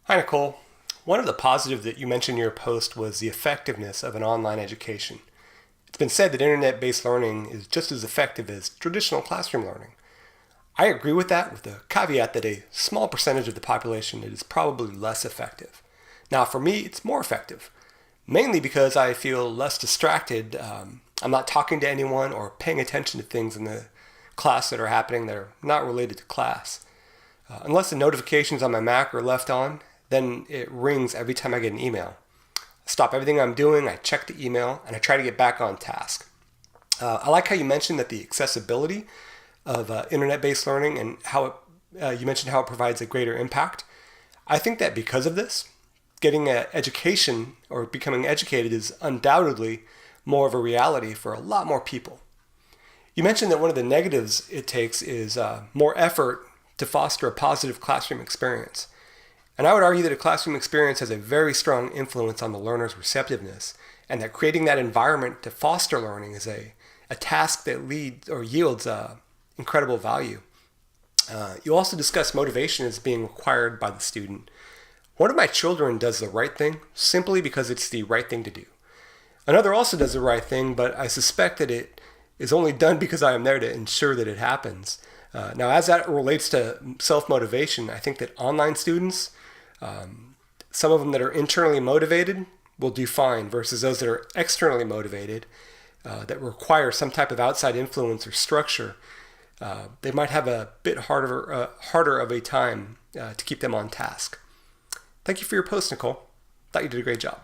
Hi, Nichole. One of the positives that you mentioned in your post was the effectiveness of an online education. It's been said that internet-based learning is just as effective as traditional classroom learning. I agree with that, with the caveat that a small percentage of the population is probably less effective. Now, for me, it's more effective, mainly because I feel less distracted. I'm not talking to anyone or paying attention to things in the class that are happening that are not related to class. Unless the notifications on my Mac are left on, then it rings every time I get an email. I stop everything I'm doing, I check the email, and I try to get back on task. I like how you mentioned that the accessibility of internet-based learning and how you mentioned how it provides a greater impact. I think that because of this, getting an education or becoming educated is undoubtedly more of a reality for a lot more people. You mentioned that one of the negatives it takes is more effort to foster a positive classroom experience. And I would argue that a classroom experience has a very strong influence on the learner's receptiveness, and that creating that environment to foster learning is a task that leads or yields incredible value. You also discuss motivation as being required by the student. One of my children does the right thing simply because it's the right thing to do. Another also does the right thing, but I suspect that it is only done because I am there to ensure that it happens. Now, as that relates to self-motivation, I think that online students, some of them that are internally motivated will do fine versus those that are externally motivated that require some type of outside influence or structure. They might have a bit harder of a time to keep them on task. Thank you for your post, Nichole. Thought you did a great job.